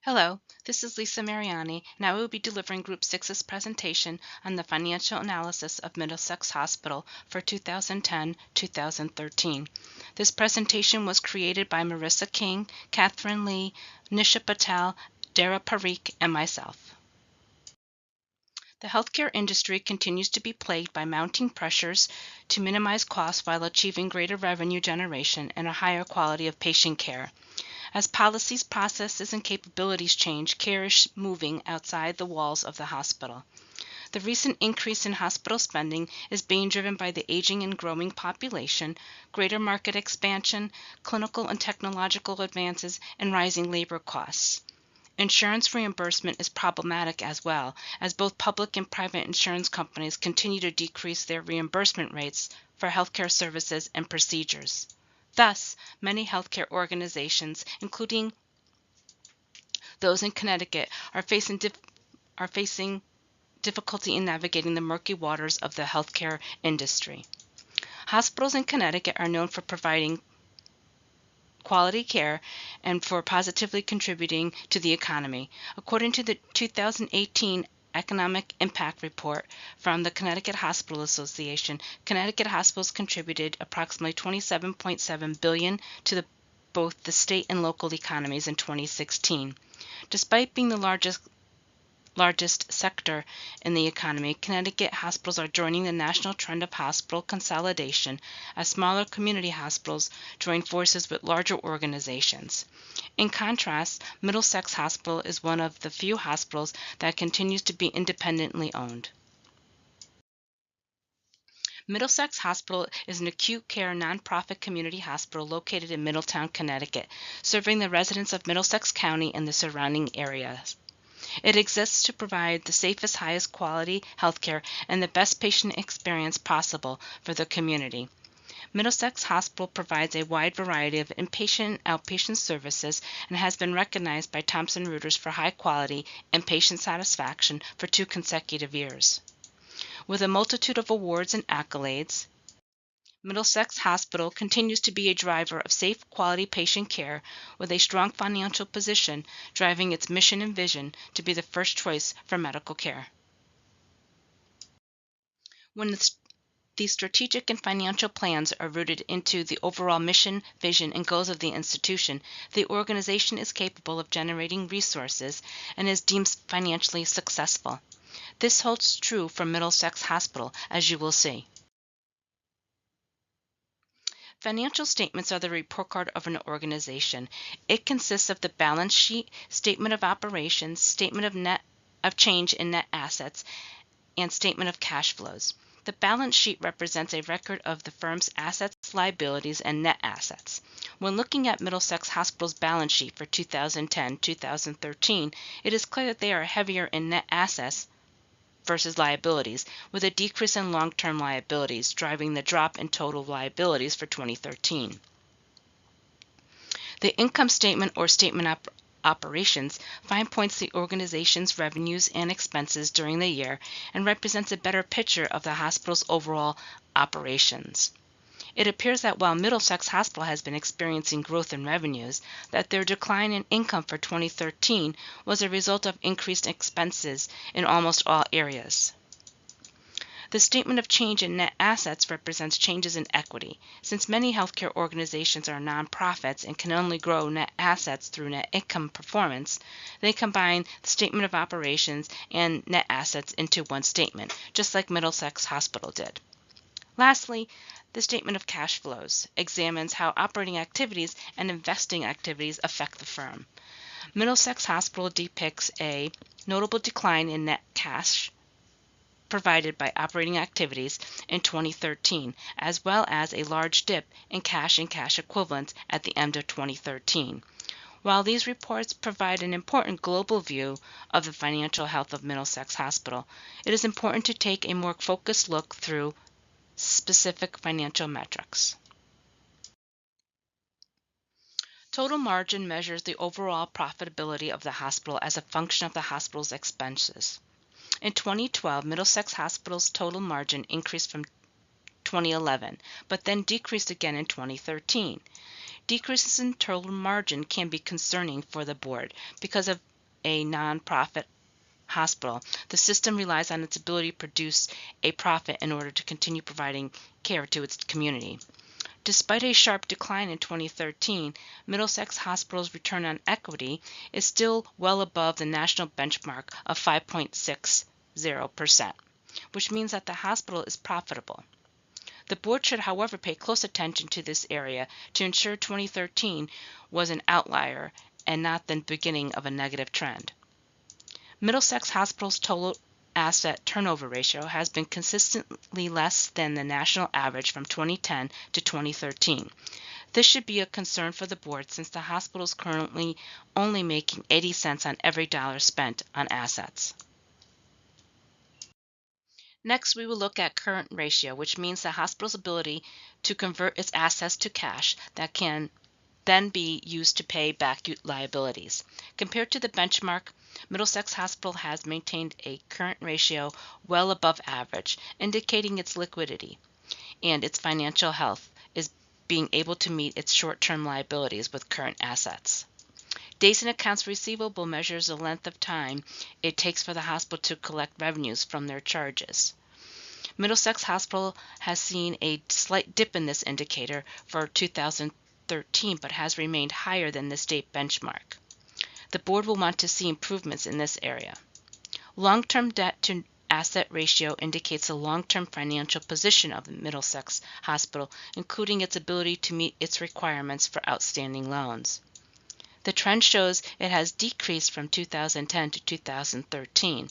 Hello, this is Lisa Mariani, and I will be delivering Group 6's presentation on the financial analysis of Middlesex Hospital for 2010-2013. This presentation was created by Marissa King, Catherine Lee, Nisha Patel, Dara Parikh, and myself. The healthcare industry continues to be plagued by mounting pressures to minimize costs while achieving greater revenue generation and a higher quality of patient care. As policies, processes, and capabilities change, care is moving outside the walls of the hospital. The recent increase in hospital spending is being driven by the aging and growing population, greater market expansion, clinical and technological advances, and rising labor costs. Insurance reimbursement is problematic as well, as both public and private insurance companies continue to decrease their reimbursement rates for healthcare services and procedures. Thus, many healthcare organizations, including those in Connecticut, are facing difficulty in navigating the murky waters of the healthcare industry. Hospitals in Connecticut are known for providing quality care and for positively contributing to the economy. According to the 2018 Economic Impact Report from the Connecticut Hospital Association, Connecticut hospitals contributed approximately $27.7 billion to both the state and local economies in 2016. Despite being the largest sector in the economy, Connecticut hospitals are joining the national trend of hospital consolidation as smaller community hospitals join forces with larger organizations. In contrast, Middlesex Hospital is one of the few hospitals that continues to be independently owned. Middlesex Hospital is an acute care nonprofit community hospital located in Middletown, Connecticut, serving the residents of Middlesex County and the surrounding areas. It exists to provide the safest, highest quality healthcare and the best patient experience possible for the community. Middlesex Hospital provides a wide variety of inpatient and outpatient services and has been recognized by Thomson Reuters for high quality and patient satisfaction for 2 consecutive years. With a multitude of awards and accolades, Middlesex Hospital continues to be a driver of safe, quality patient care with a strong financial position driving its mission and vision to be the first choice for medical care. When the strategic and financial plans are rooted into the overall mission, vision, and goals of the institution, the organization is capable of generating resources and is deemed financially successful. This holds true for Middlesex Hospital, as you will see. Financial statements are the report card of an organization. It consists of the balance sheet, statement of operations, statement of change in net assets, and statement of cash flows. The balance sheet represents a record of the firm's assets, liabilities, and net assets. When looking at Middlesex Hospital's balance sheet for 2010-2013, it is clear that they are heavier in net assets versus liabilities, with a decrease in long-term liabilities driving the drop in total liabilities for 2013. The income statement or statement of operations fine-points the organization's revenues and expenses during the year and represents a better picture of the hospital's overall operations. It appears that while Middlesex Hospital has been experiencing growth in revenues, that their decline in income for 2013 was a result of increased expenses in almost all areas. The statement of change in net assets represents changes in equity. Since many healthcare organizations are nonprofits and can only grow net assets through net income performance, they combine the statement of operations and net assets into one statement, just like Middlesex Hospital did. Lastly, the statement of cash flows examines how operating activities and investing activities affect the firm. Middlesex Hospital depicts a notable decline in net cash provided by operating activities in 2013, as well as a large dip in cash and cash equivalents at the end of 2013. While these reports provide an important global view of the financial health of Middlesex Hospital, it is important to take a more focused look through specific financial metrics. Total margin measures the overall profitability of the hospital as a function of the hospital's expenses. In 2012, Middlesex Hospital's total margin increased from 2011, but then decreased again in 2013. Decreases in total margin can be concerning for the board because of a nonprofit hospital, the system relies on its ability to produce a profit in order to continue providing care to its community. Despite a sharp decline in 2013, Middlesex Hospital's return on equity is still well above the national benchmark of 5.60%, which means that the hospital is profitable. The board should, however, pay close attention to this area to ensure 2013 was an outlier and not the beginning of a negative trend. Middlesex Hospital's total asset turnover ratio has been consistently less than the national average from 2010 to 2013. This should be a concern for the board since the hospital is currently only making 80 cents on every dollar spent on assets. Next, we will look at current ratio, which means the hospital's ability to convert its assets to cash that can then be used to pay back liabilities. Compared to the benchmark, Middlesex Hospital has maintained a current ratio well above average, indicating its liquidity and its financial health is being able to meet its short-term liabilities with current assets. Days in accounts receivable measures the length of time it takes for the hospital to collect revenues from their charges. Middlesex Hospital has seen a slight dip in this indicator for 2013, but has remained higher than the state benchmark. The board will want to see improvements in this area. Long-term debt to asset ratio indicates the long-term financial position of the Middlesex Hospital, including its ability to meet its requirements for outstanding loans. The trend shows it has decreased from 2010 to 2013.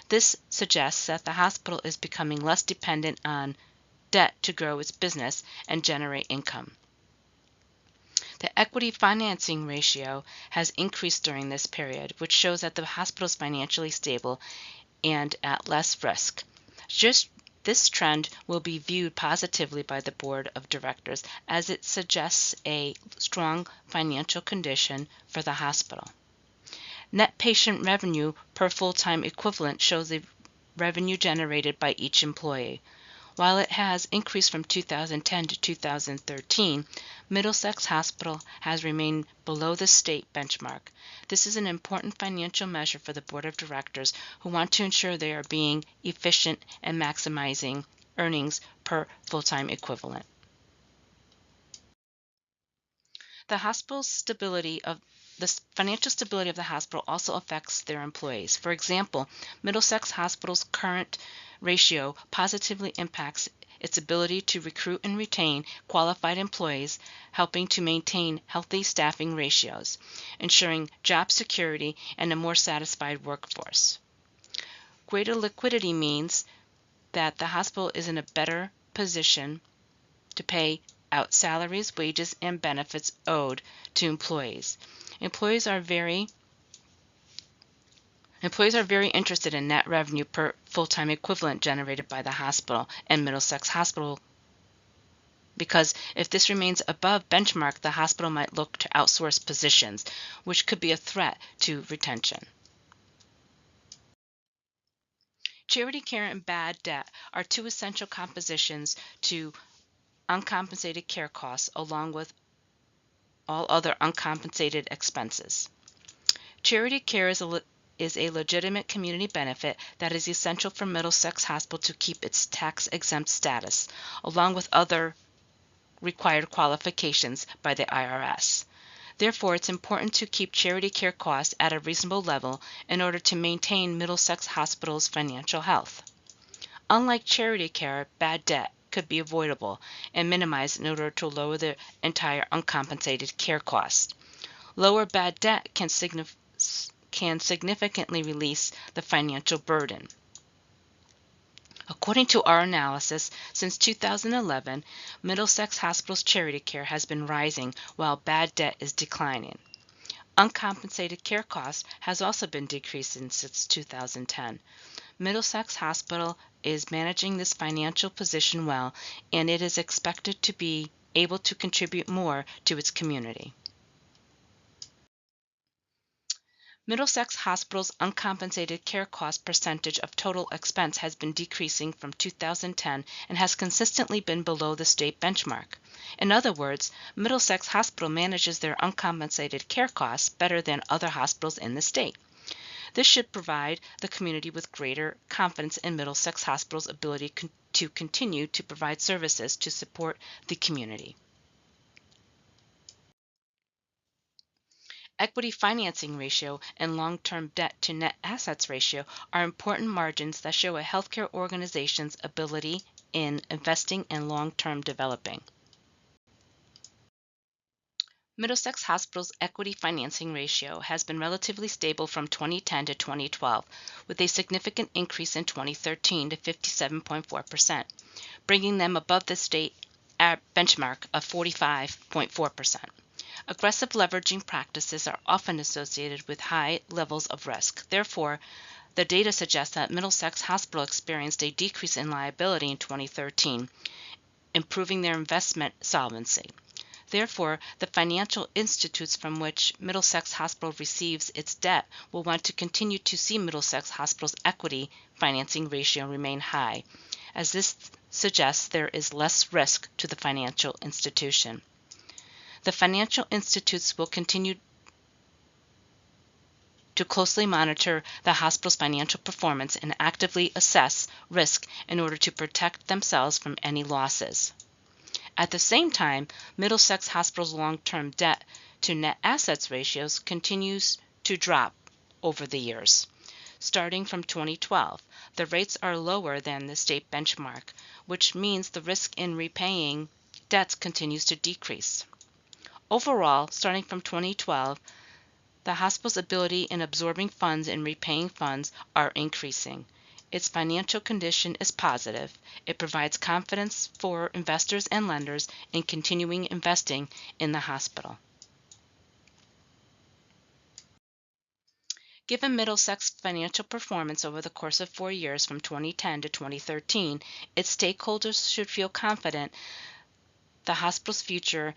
This suggests that the hospital is becoming less dependent on debt to grow its business and generate income. The equity financing ratio has increased during this period, which shows that the hospital is financially stable and at less risk. This trend will be viewed positively by the board of directors as it suggests a strong financial condition for the hospital. Net patient revenue per full-time equivalent shows the revenue generated by each employee. While it has increased from 2010 to 2013, Middlesex Hospital has remained below the state benchmark. This is an important financial measure for the board of directors who want to ensure they are being efficient and maximizing earnings per full-time equivalent. The financial stability of the hospital also affects their employees. For example, Middlesex Hospital's current ratio positively impacts its ability to recruit and retain qualified employees, helping to maintain healthy staffing ratios, ensuring job security and a more satisfied workforce. Greater liquidity means that the hospital is in a better position to pay out salaries, wages, and benefits owed to employees. Employees are very interested in net revenue per full-time equivalent generated by the hospital and Middlesex Hospital because if this remains above benchmark, the hospital might look to outsource positions, which could be a threat to retention. Charity care and bad debt are two essential compositions to uncompensated care costs along with all other uncompensated expenses. Charity care is a legitimate community benefit that is essential for Middlesex Hospital to keep its tax-exempt status, along with other required qualifications by the IRS. Therefore, it's important to keep charity care costs at a reasonable level in order to maintain Middlesex Hospital's financial health. Unlike charity care, bad debt could be avoidable and minimized in order to lower the entire uncompensated care cost. Lower bad debt can significantly release the financial burden. According to our analysis, since 2011, Middlesex Hospital's charity care has been rising while bad debt is declining. Uncompensated care costs has also been decreasing since 2010. Middlesex Hospital is managing this financial position well, and it is expected to be able to contribute more to its community. Middlesex Hospital's uncompensated care cost percentage of total expense has been decreasing from 2010 and has consistently been below the state benchmark. In other words, Middlesex Hospital manages their uncompensated care costs better than other hospitals in the state. This should provide the community with greater confidence in Middlesex Hospital's ability to continue to provide services to support the community. Equity financing ratio and long-term debt to net assets ratio are important margins that show a healthcare organization's ability in investing and long-term developing. Middlesex Hospital's equity financing ratio has been relatively stable from 2010 to 2012, with a significant increase in 2013 to 57.4%, bringing them above the state benchmark of 45.4%. Aggressive leveraging practices are often associated with high levels of risk. Therefore, the data suggests that Middlesex Hospital experienced a decrease in liability in 2013, improving their investment solvency. Therefore, the financial institutes from which Middlesex Hospital receives its debt will want to continue to see Middlesex Hospital's equity financing ratio remain high, as this suggests there is less risk to the financial institution. The financial institutes will continue to closely monitor the hospital's financial performance and actively assess risk in order to protect themselves from any losses. At the same time, Middlesex Hospital's long-term debt to net assets ratios continues to drop over the years. Starting from 2012, the rates are lower than the state benchmark, which means the risk in repaying debts continues to decrease. Overall, starting from 2012, the hospital's ability in absorbing funds and repaying funds are increasing. Its financial condition is positive. It provides confidence for investors and lenders in continuing investing in the hospital. Given Middlesex financial performance over the course of 4 years from 2010 to 2013, its stakeholders should feel confident the hospital's future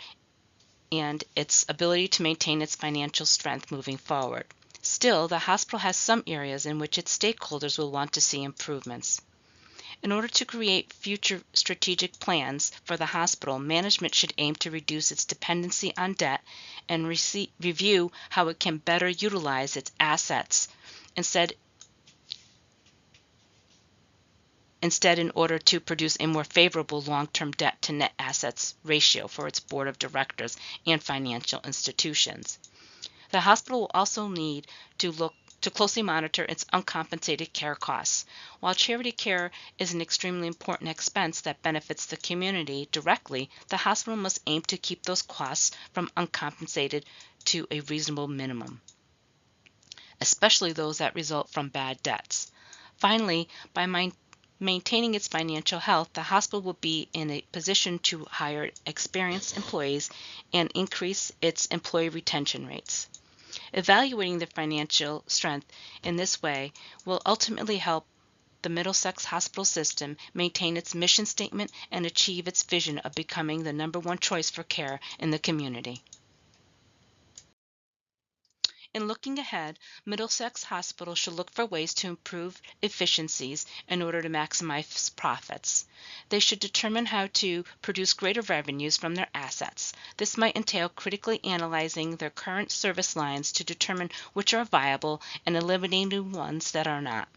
and its ability to maintain its financial strength moving forward. Still, the hospital has some areas in which its stakeholders will want to see improvements. In order to create future strategic plans for the hospital, management should aim to reduce its dependency on debt and review how it can better utilize its assets instead in order to produce a more favorable long-term debt to net assets ratio for its board of directors and financial institutions. The hospital will also need to closely monitor its uncompensated care costs. While charity care is an extremely important expense that benefits the community directly, the hospital must aim to keep those costs from uncompensated to a reasonable minimum, especially those that result from bad debts. Finally, by maintaining its financial health, the hospital will be in a position to hire experienced employees and increase its employee retention rates. Evaluating the financial strength in this way will ultimately help the Middlesex Hospital System maintain its mission statement and achieve its vision of becoming the #1 choice for care in the community. In looking ahead, Middlesex Hospital should look for ways to improve efficiencies in order to maximize profits. They should determine how to produce greater revenues from their assets. This might entail critically analyzing their current service lines to determine which are viable and eliminating ones that are not.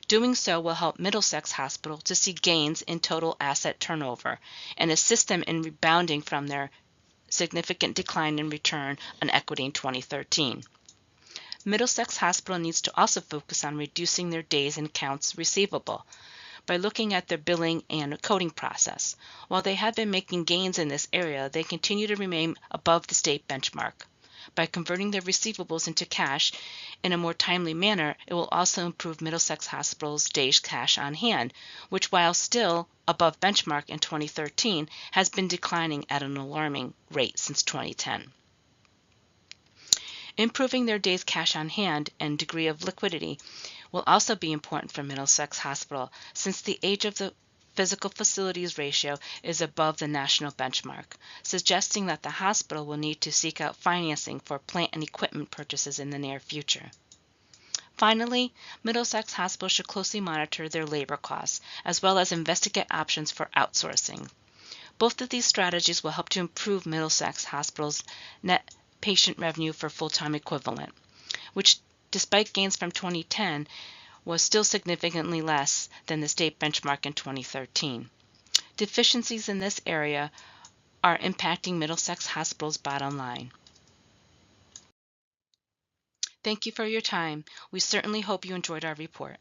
Doing so will help Middlesex Hospital to see gains in total asset turnover and assist them in rebounding from their significant decline in return on equity in 2013. Middlesex Hospital needs to also focus on reducing their days in accounts receivable by looking at their billing and coding process. While they have been making gains in this area, they continue to remain above the state benchmark. By converting their receivables into cash in a more timely manner, it will also improve Middlesex Hospital's days cash on hand, which, while still above benchmark in 2013, has been declining at an alarming rate since 2010. Improving their days cash on hand and degree of liquidity will also be important for Middlesex Hospital, since the age of the physical facilities ratio is above the national benchmark, suggesting that the hospital will need to seek out financing for plant and equipment purchases in the near future. Finally, Middlesex Hospital should closely monitor their labor costs, as well as investigate options for outsourcing. Both of these strategies will help to improve Middlesex Hospital's net patient revenue for full-time equivalent, which despite gains from 2010, was still significantly less than the state benchmark in 2013. Deficiencies in this area are impacting Middlesex Hospital's bottom line. Thank you for your time. We certainly hope you enjoyed our report.